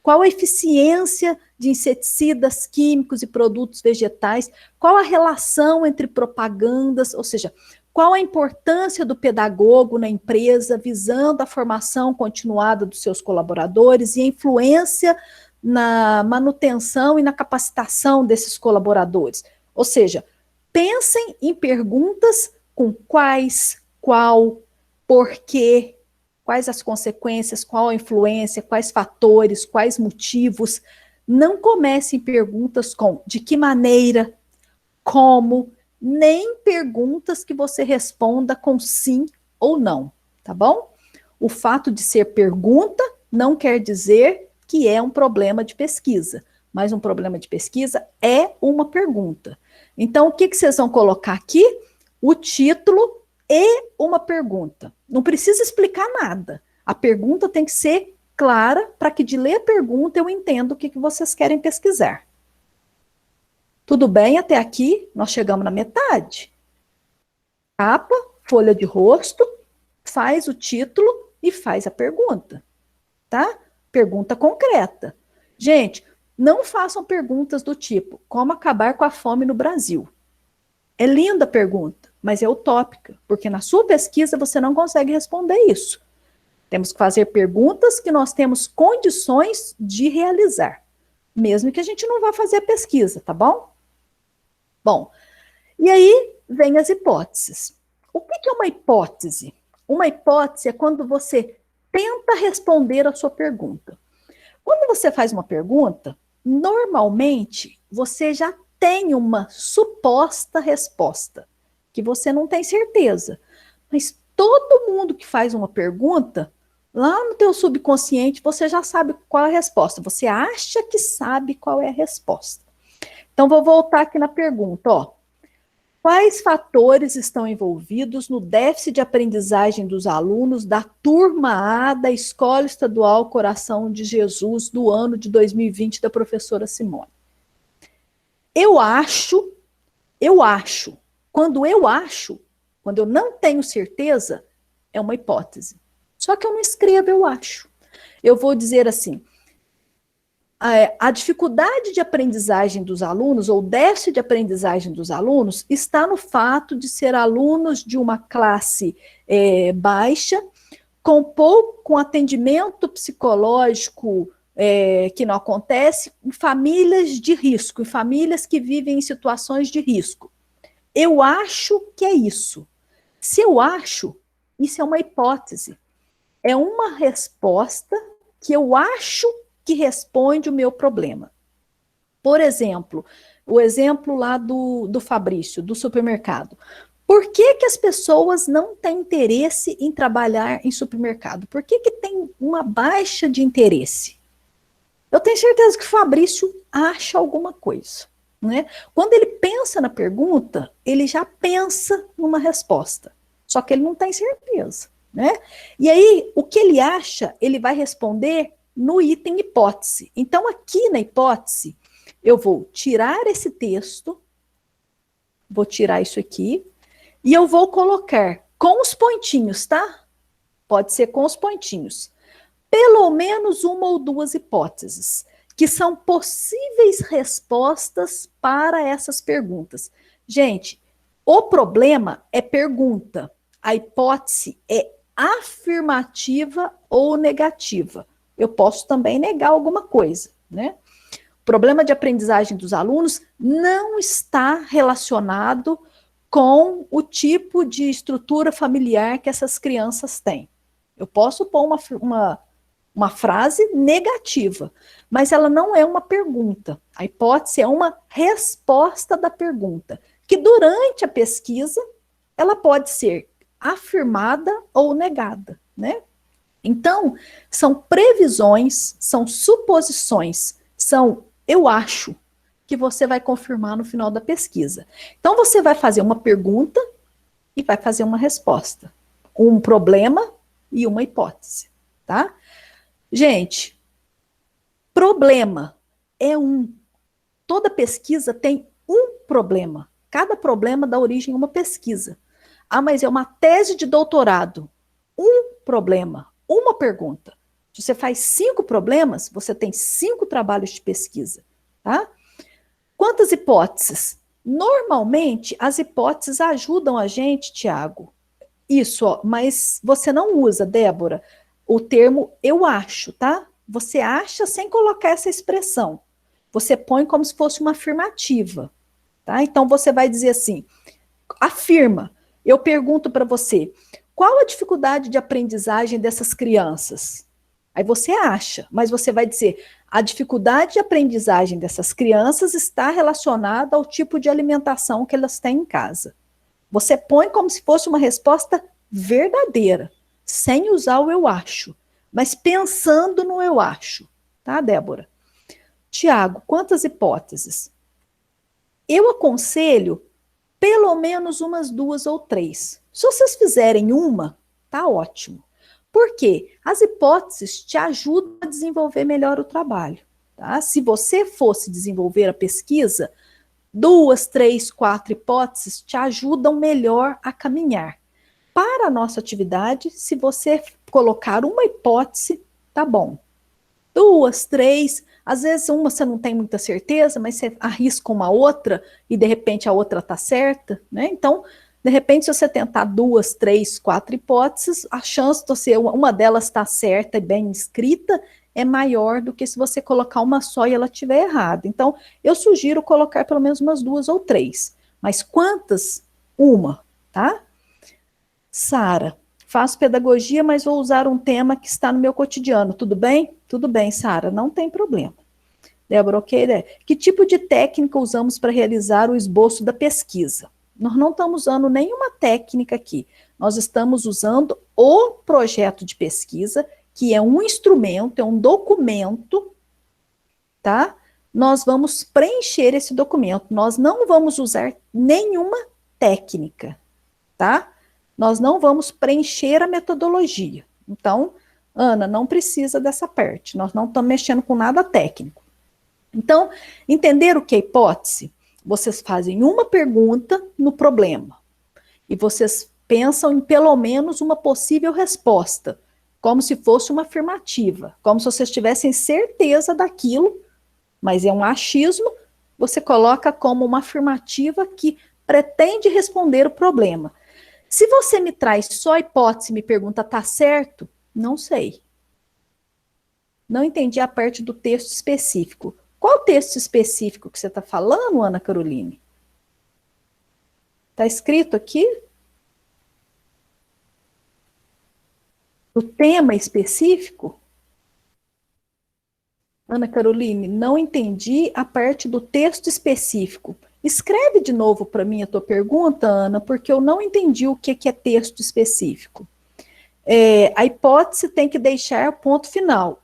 Qual a eficiência de inseticidas químicos e produtos vegetais? Qual a relação entre propagandas, ou seja, qual a importância do pedagogo na empresa, visando a formação continuada dos seus colaboradores e a influência na manutenção e na capacitação desses colaboradores? Ou seja, pensem em perguntas com quais, qual, porquê, quais as consequências, qual a influência, quais fatores, quais motivos. Não comece em perguntas com de que maneira, como, nem perguntas que você responda com sim ou não, tá bom? O fato de ser pergunta não quer dizer que é um problema de pesquisa, mas um problema de pesquisa é uma pergunta. Então, o que vocês vão colocar aqui? O título e uma pergunta. Não precisa explicar nada. A pergunta tem que ser clara para que de ler a pergunta eu entenda o que vocês querem pesquisar. Tudo bem até aqui? Nós chegamos na metade. Capa, folha de rosto, faz o título e faz a pergunta, tá? Pergunta concreta. Gente, não façam perguntas do tipo, como acabar com a fome no Brasil? É linda a pergunta, mas é utópica, porque na sua pesquisa você não consegue responder isso. Temos que fazer perguntas que nós temos condições de realizar, mesmo que a gente não vá fazer a pesquisa, tá bom? Bom, e aí vem as hipóteses. O que é uma hipótese? Uma hipótese é quando você tenta responder a sua pergunta. Quando você faz uma pergunta, normalmente você já tem uma suposta resposta, que você não tem certeza. Mas todo mundo que faz uma pergunta, lá no teu subconsciente, você já sabe qual é a resposta. Você acha que sabe qual é a resposta. Então, vou voltar aqui na pergunta, ó. Quais fatores estão envolvidos no déficit de aprendizagem dos alunos da turma A da Escola Estadual Coração de Jesus do ano de 2020 da professora Simone? Eu acho, quando eu não tenho certeza, é uma hipótese. Só que eu não escrevo, eu acho. Eu vou dizer assim, a dificuldade de aprendizagem dos alunos, ou déficit de aprendizagem dos alunos, está no fato de ser alunos de uma classe baixa, com atendimento psicológico que não acontece, em famílias de risco, em famílias que vivem em situações de risco. Eu acho que é isso. Se eu acho, isso é uma hipótese. É uma resposta que eu acho que responde o meu problema. Por exemplo, o exemplo lá do Fabrício, do supermercado. Por que as pessoas não têm interesse em trabalhar em supermercado? Por que tem uma baixa de interesse? Eu tenho certeza que o Fabrício acha alguma coisa. Né? Quando ele pensa na pergunta, ele já pensa numa resposta. Só que ele não tem certeza. Né? E aí, o que ele acha, ele vai responder no item hipótese. Então, aqui na hipótese, eu vou tirar esse texto, vou tirar isso aqui, e eu vou colocar com os pontinhos, tá? Pode ser com os pontinhos. Pelo menos uma ou duas hipóteses, que são possíveis respostas para essas perguntas. Gente, o problema é pergunta. A hipótese é afirmativa ou negativa. Eu posso também negar alguma coisa, né? O problema de aprendizagem dos alunos não está relacionado com o tipo de estrutura familiar que essas crianças têm. Eu posso pôr uma frase negativa, mas ela não é uma pergunta. A hipótese é uma resposta da pergunta, que durante a pesquisa ela pode ser afirmada ou negada, né? Então, são previsões, são suposições, são eu acho que você vai confirmar no final da pesquisa. Então, você vai fazer uma pergunta e vai fazer uma resposta. Um problema e uma hipótese, tá? Gente, problema é um. Toda pesquisa tem um problema. Cada problema dá origem a uma pesquisa. Ah, mas é uma tese de doutorado. Um problema, uma pergunta. Se você faz 5 problemas, você tem 5 trabalhos de pesquisa, tá? Quantas hipóteses? Normalmente, as hipóteses ajudam a gente, Tiago. Isso, ó, mas você não usa, Débora, o termo eu acho, tá? Você acha sem colocar essa expressão. Você põe como se fosse uma afirmativa, tá? Então, você vai dizer assim, afirma. Eu pergunto para você, qual a dificuldade de aprendizagem dessas crianças? Aí você acha, mas você vai dizer, a dificuldade de aprendizagem dessas crianças está relacionada ao tipo de alimentação que elas têm em casa. Você põe como se fosse uma resposta verdadeira, sem usar o eu acho, mas pensando no eu acho. Tá, Débora? Tiago, quantas hipóteses? Eu aconselho pelo menos umas 2 ou 3. Se vocês fizerem uma, tá ótimo. Por quê? As hipóteses te ajudam a desenvolver melhor o trabalho. Tá? Se você fosse desenvolver a pesquisa, 2, 3, 4 hipóteses te ajudam melhor a caminhar. Para a nossa atividade, se você colocar uma hipótese, tá bom. 2, 3, às vezes uma você não tem muita certeza, mas você arrisca uma outra e de repente a outra tá certa, né? Então, de repente, se você tentar 2, 3, 4 hipóteses, a chance de você, uma delas estar certa e bem escrita é maior do que se você colocar uma só e ela estiver errada. Então, eu sugiro colocar pelo menos umas 2 ou 3. Mas quantas? Uma, tá? Sara, Faço pedagogia, mas vou usar um tema que está no meu cotidiano. Tudo bem? Tudo bem, Sara, não tem problema. Débora, ok, né? Que tipo de técnica usamos para realizar o esboço da pesquisa? Nós não estamos usando nenhuma técnica aqui. Nós estamos usando o projeto de pesquisa, que é um instrumento, é um documento, tá? Nós vamos preencher esse documento. Nós não vamos usar nenhuma técnica, tá? Nós não vamos preencher a metodologia. Então, Ana, não precisa dessa parte. Nós não estamos mexendo com nada técnico. Então, entender o que é hipótese? Vocês fazem uma pergunta no problema e vocês pensam em pelo menos uma possível resposta, como se fosse uma afirmativa, como se vocês tivessem certeza daquilo, mas é um achismo, você coloca como uma afirmativa que pretende responder o problema. Se você me traz só a hipótese e me pergunta, tá certo? Não sei. Não entendi a parte do texto específico. Qual texto específico que você está falando, Ana Caroline? Está escrito aqui? O tema específico? Ana Caroline, não entendi a parte do texto específico. Escreve de novo para mim a tua pergunta, Ana, porque eu não entendi o que é texto específico. A hipótese tem que deixar ponto final.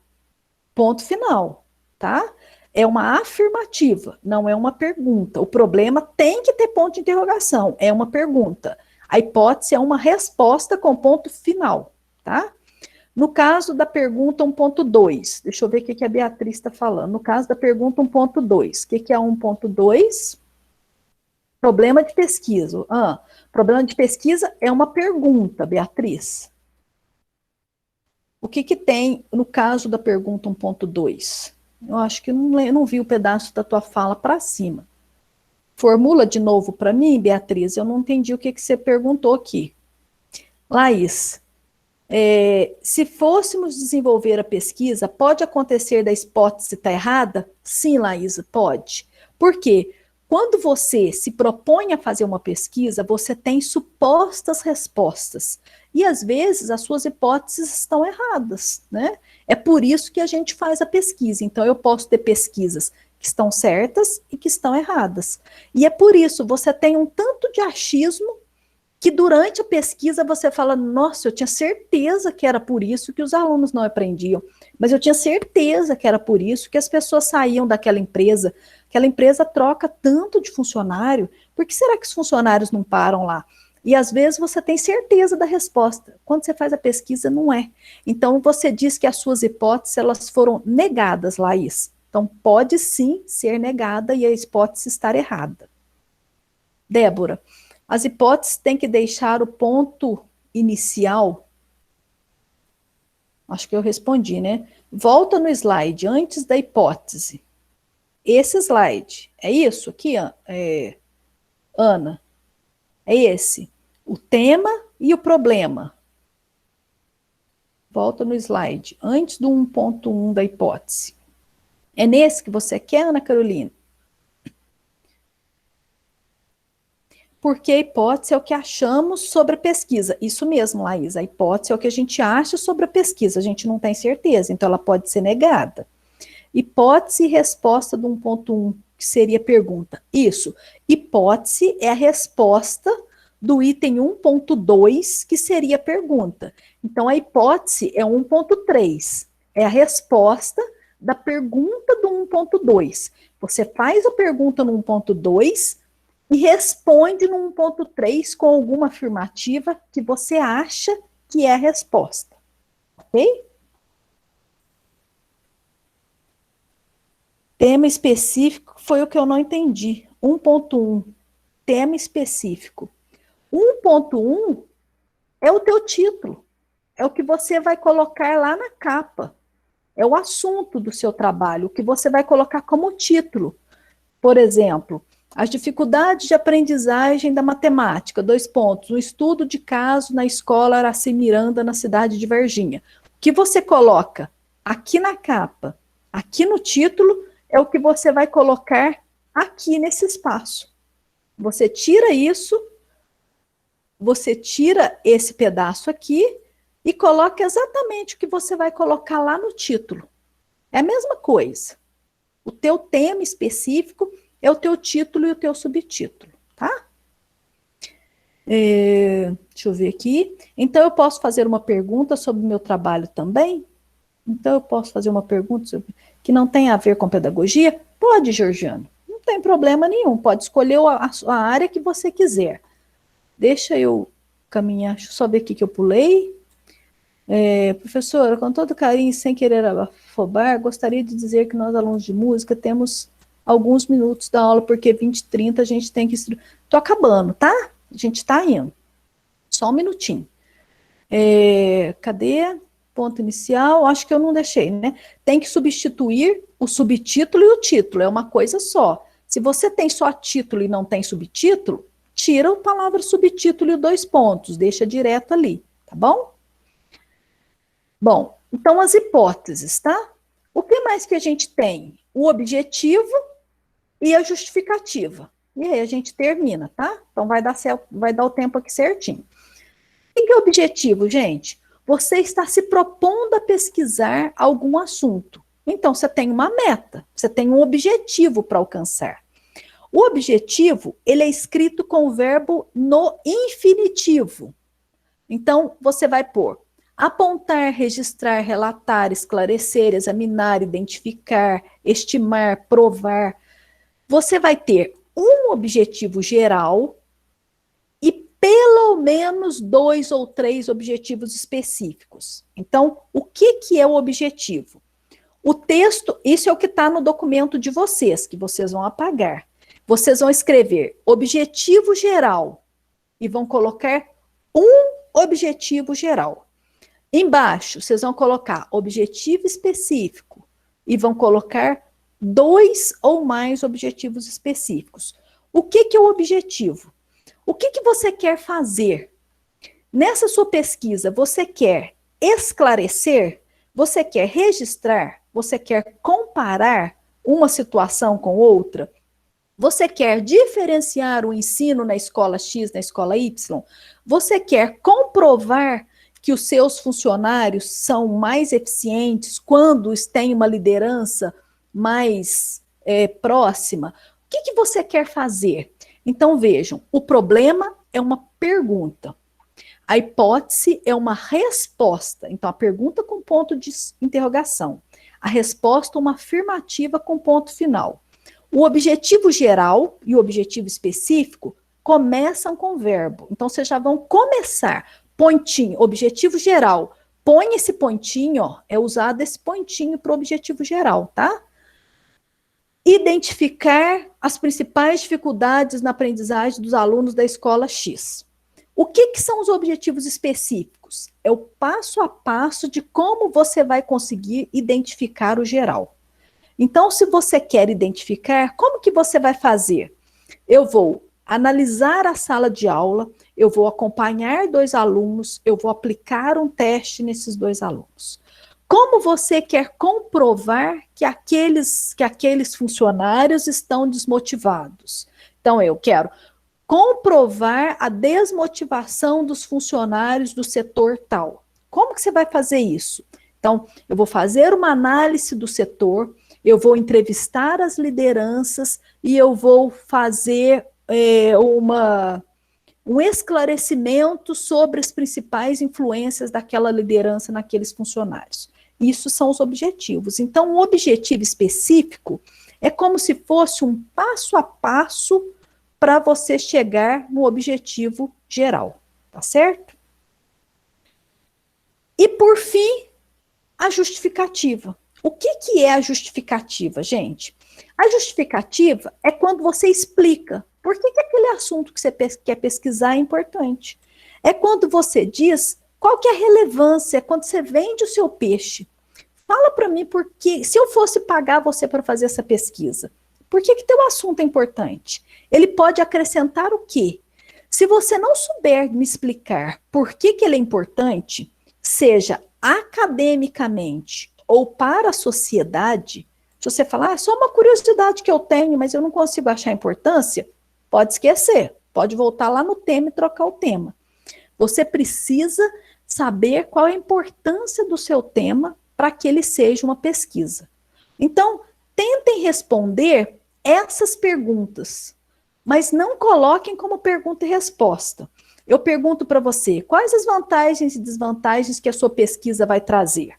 Ponto final, tá? É uma afirmativa, não é uma pergunta. O problema tem que ter ponto de interrogação, é uma pergunta. A hipótese é uma resposta com ponto final, tá? No caso da pergunta 1.2, deixa eu ver o que a Beatriz está falando. No caso da pergunta 1.2, o que é 1.2? Problema de pesquisa. Problema de pesquisa é uma pergunta, Beatriz. O que tem no caso da pergunta 1.2? Eu acho que não vi o pedaço da tua fala para cima. Formula de novo para mim, Beatriz, eu não entendi o que você perguntou aqui. Laís, se fôssemos desenvolver a pesquisa, pode acontecer da hipótese estar errada? Sim, Laís, pode. Por quê? Quando você se propõe a fazer uma pesquisa, você tem supostas respostas. E às vezes as suas hipóteses estão erradas, né? É por isso que a gente faz a pesquisa. Então eu posso ter pesquisas que estão certas e que estão erradas. E é por isso, você tem um tanto de achismo que durante a pesquisa você fala, nossa, eu tinha certeza que era por isso que os alunos não aprendiam, mas eu tinha certeza que era por isso que as pessoas saíam daquela empresa. Aquela empresa troca tanto de funcionário, por que será que os funcionários não param lá? E às vezes você tem certeza da resposta. Quando você faz a pesquisa, não é. Então você diz que as suas hipóteses elas foram negadas, Laís. Então pode sim ser negada e a hipótese estar errada. Débora, as hipóteses têm que deixar o ponto inicial. Acho que eu respondi, né? Volta no slide antes da hipótese. Esse slide, é isso aqui, Ana? É esse. O tema e o problema. Volta no slide, antes do 1.1 da hipótese. É nesse que você quer, Ana Carolina? Porque a hipótese é o que achamos sobre a pesquisa. Isso mesmo, Laís, a hipótese é o que a gente acha sobre a pesquisa, a gente não tem certeza, então ela pode ser negada. Hipótese e resposta do 1.1, que seria pergunta. Isso, hipótese é a resposta do item 1.2, que seria pergunta. Então, a hipótese é 1.3, é a resposta da pergunta do 1.2. Você faz a pergunta no 1.2 e responde no 1.3 com alguma afirmativa que você acha que é a resposta. Ok? Tema específico foi o que eu não entendi. 1.1, tema específico. 1.1 é o teu título, é o que você vai colocar lá na capa, é o assunto do seu trabalho, o que você vai colocar como título. Por exemplo, as dificuldades de aprendizagem da matemática, 2 pontos, um estudo de caso na escola Araci Miranda, na cidade de Varginha. O que você coloca aqui na capa, aqui no título, é o que você vai colocar aqui nesse espaço. Você tira isso você tira esse pedaço aqui e coloca exatamente o que você vai colocar lá no título. É a mesma coisa. O teu tema específico é o teu título e o teu subtítulo, tá? Deixa eu ver aqui. Então, eu posso fazer uma pergunta sobre o meu trabalho também? Então, eu posso fazer uma pergunta que não tem a ver com pedagogia? Pode, Georgiano. Não tem problema nenhum. Pode escolher a área que você quiser. Deixa eu caminhar. Deixa eu só ver aqui que eu pulei. Professora, com todo carinho e sem querer afobar, gostaria de dizer que nós, alunos de música, temos alguns minutos da aula, porque 20 e 30 a gente tem que... Tô acabando, tá? A gente tá indo. Só um minutinho. Cadê? Ponto inicial, acho que eu não deixei, né? Tem que substituir o subtítulo e o título, é uma coisa só. Se você tem só título e não tem subtítulo, tira a palavra subtítulo e 2 pontos, deixa direto ali, tá bom? Bom, então as hipóteses, tá? O que mais que a gente tem? O objetivo e a justificativa. E aí a gente termina, tá? Então vai dar o tempo aqui certinho. O que é o objetivo, gente? Você está se propondo a pesquisar algum assunto. Então você tem uma meta, você tem um objetivo para alcançar. O objetivo, ele é escrito com o verbo no infinitivo. Então você vai pôr apontar, registrar, relatar, esclarecer, examinar, identificar, estimar, provar. Você vai ter um objetivo geral e pelo menos 2 ou 3 objetivos específicos. Então, o que é o objetivo? O texto, isso é o que está no documento de vocês, que vocês vão apagar. Vocês vão escrever objetivo geral e vão colocar um objetivo geral. Embaixo, vocês vão colocar objetivo específico e vão colocar 2 ou mais objetivos específicos. O que é o objetivo? O que você quer fazer? Nessa sua pesquisa, você quer esclarecer? Você quer registrar? Você quer comparar uma situação com outra? Você quer diferenciar o ensino na escola X, na escola Y? Você quer comprovar que os seus funcionários são mais eficientes quando têm uma liderança mais próxima? O que você quer fazer? Então, vejam, o problema é uma pergunta. A hipótese é uma resposta. Então, a pergunta com ponto de interrogação. A resposta, uma afirmativa com ponto final. O objetivo geral e o objetivo específico começam com verbo. Então, vocês já vão começar. Pontinho, objetivo geral. Põe esse pontinho, ó, é usado esse pontinho para o objetivo geral, tá? Identificar as principais dificuldades na aprendizagem dos alunos da escola X. O que são os objetivos específicos? É o passo a passo de como você vai conseguir identificar o geral. Então, se você quer identificar, como que você vai fazer? Eu vou analisar a sala de aula, eu vou acompanhar 2 alunos, eu vou aplicar um teste nesses 2 alunos. Como você quer comprovar que aqueles funcionários estão desmotivados? Então, eu quero comprovar a desmotivação dos funcionários do setor tal. Como que você vai fazer isso? Então, eu vou fazer uma análise do setor, eu vou entrevistar as lideranças e eu vou fazer um esclarecimento sobre as principais influências daquela liderança naqueles funcionários. Isso são os objetivos. Então, o objetivo específico é como se fosse um passo a passo para você chegar no objetivo geral, tá certo? E, por fim, a justificativa. O que é a justificativa, gente? A justificativa é quando você explica por que aquele assunto que você quer pesquisar é importante. É quando você diz qual que é a relevância, quando você vende o seu peixe. Fala para mim por que, se eu fosse pagar você para fazer essa pesquisa, por que teu assunto é importante? Ele pode acrescentar o quê? Se você não souber me explicar por que ele é importante, seja academicamente ou para a sociedade, se você falar, é só uma curiosidade que eu tenho, mas eu não consigo achar importância, pode esquecer, pode voltar lá no tema e trocar o tema. Você precisa saber qual é a importância do seu tema para que ele seja uma pesquisa. Então, tentem responder essas perguntas, mas não coloquem como pergunta e resposta. Eu pergunto para você, quais as vantagens e desvantagens que a sua pesquisa vai trazer?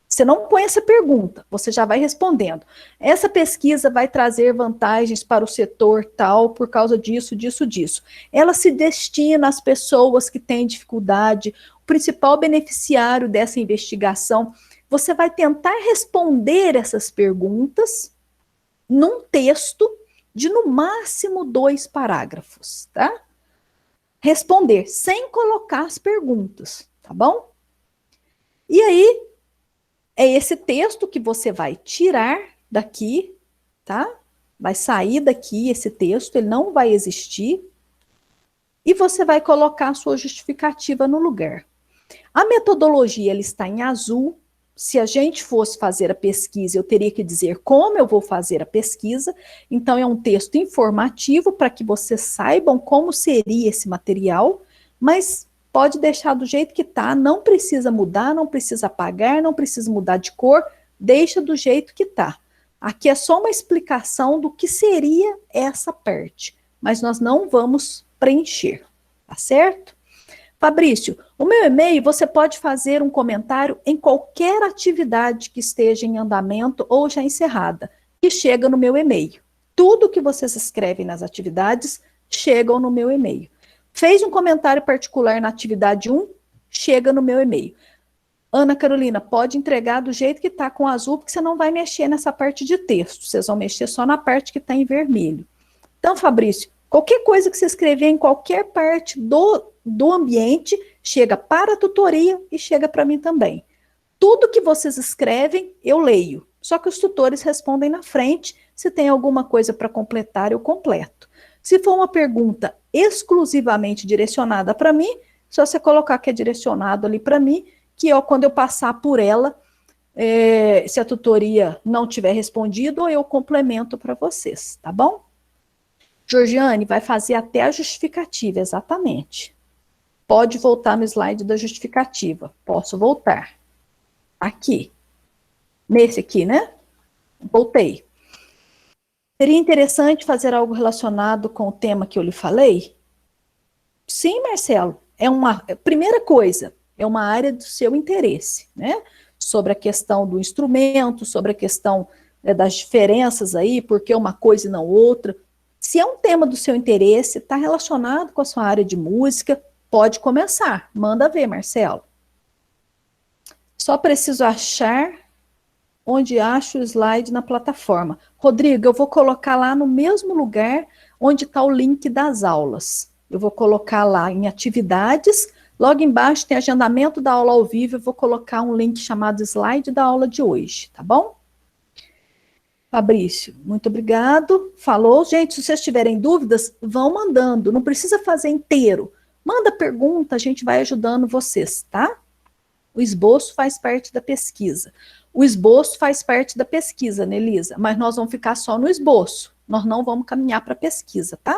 Você não põe essa pergunta, você já vai respondendo. Essa pesquisa vai trazer vantagens para o setor tal por causa disso, disso, disso. Ela se destina às pessoas que têm dificuldade, o principal beneficiário dessa investigação. Você vai tentar responder essas perguntas num texto de no máximo 2 parágrafos, tá? Responder sem colocar as perguntas, tá bom? E aí, é esse texto que você vai tirar daqui, tá? Vai sair daqui esse texto, ele não vai existir. E você vai colocar a sua justificativa no lugar. A metodologia, ela está em azul. Se a gente fosse fazer a pesquisa, eu teria que dizer como eu vou fazer a pesquisa. Então, é um texto informativo para que vocês saibam como seria esse material, mas pode deixar do jeito que está, não precisa mudar, não precisa apagar, não precisa mudar de cor, deixa do jeito que está. Aqui é só uma explicação do que seria essa parte, mas nós não vamos preencher, tá certo? Fabrício, o meu e-mail, você pode fazer um comentário em qualquer atividade que esteja em andamento ou já encerrada, que chega no meu e-mail. Tudo que vocês escrevem nas atividades chegam no meu e-mail. Fez um comentário particular na atividade 1, chega no meu e-mail. Ana Carolina, pode entregar do jeito que está com azul, porque você não vai mexer nessa parte de texto, vocês vão mexer só na parte que está em vermelho. Então, Fabrício, qualquer coisa que você escrever em qualquer parte do ambiente, chega para a tutoria e chega para mim também. Tudo que vocês escrevem, eu leio. Só que os tutores respondem na frente. Se tem alguma coisa para completar, eu completo. Se for uma pergunta exclusivamente direcionada para mim, só você colocar que é direcionado ali para mim, que quando eu passar por ela, se a tutoria não tiver respondido, eu complemento para vocês, tá bom? Georgiane vai fazer até a justificativa, exatamente. Pode voltar no slide da justificativa. Posso voltar. Aqui. Nesse aqui, né? Voltei. Seria interessante fazer algo relacionado com o tema que eu lhe falei? Sim, Marcelo. Primeira coisa, é uma área do seu interesse, né? Sobre a questão do instrumento, sobre a questão das diferenças aí, porque uma coisa e não outra. Se é um tema do seu interesse, está relacionado com a sua área de música, pode começar. Manda ver, Marcelo. Só preciso achar onde acho o slide na plataforma. Rodrigo, eu vou colocar lá no mesmo lugar onde está o link das aulas. Eu vou colocar lá em atividades, logo embaixo tem agendamento da aula ao vivo, eu vou colocar um link chamado slide da aula de hoje, tá bom? Fabrício, muito obrigado. Falou. Gente, se vocês tiverem dúvidas, vão mandando. Não precisa fazer inteiro. Manda pergunta, a gente vai ajudando vocês, tá? O esboço faz parte da pesquisa. O esboço faz parte da pesquisa, né, Elisa? Mas nós vamos ficar só no esboço. Nós não vamos caminhar para a pesquisa, tá?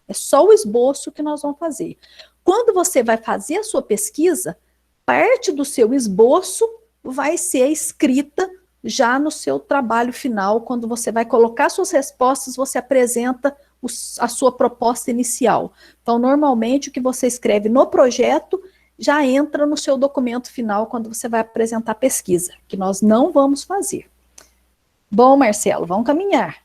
É só o esboço que nós vamos fazer. Quando você vai fazer a sua pesquisa, parte do seu esboço vai ser escrita já no seu trabalho final, quando você vai colocar suas respostas, você apresenta a sua proposta inicial. Então, normalmente, o que você escreve no projeto já entra no seu documento final quando você vai apresentar a pesquisa, que nós não vamos fazer. Bom, Marcelo, vamos caminhar.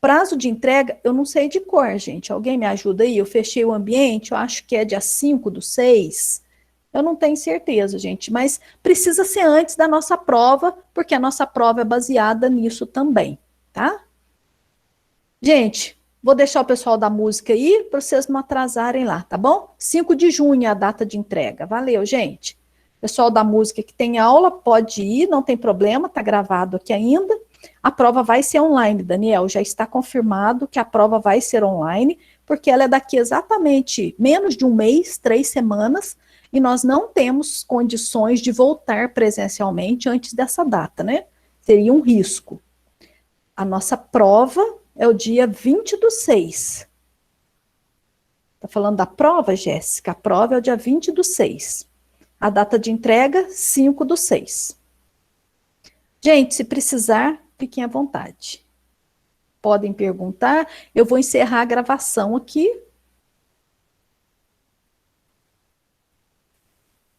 Prazo de entrega, eu não sei de cor, gente. Alguém me ajuda aí? Eu fechei o ambiente, eu acho que é dia 5/6. Eu não tenho certeza, gente, mas precisa ser antes da nossa prova, porque a nossa prova é baseada nisso também, tá? Gente, vou deixar o pessoal da música aí, para vocês não atrasarem lá, tá bom? 5 de junho é a data de entrega. Valeu, gente. Pessoal da música que tem aula, pode ir, não tem problema, tá gravado aqui ainda. A prova vai ser online, Daniel, já está confirmado que a prova vai ser online, porque ela é daqui exatamente menos de um mês, 3 semanas, e nós não temos condições de voltar presencialmente antes dessa data, né? Seria um risco. A nossa prova é o dia 20/6. Tá falando da prova, Jéssica? A prova é o dia 20/6. A data de entrega, 5/6. Gente, se precisar, fiquem à vontade. Podem perguntar. Eu vou encerrar a gravação aqui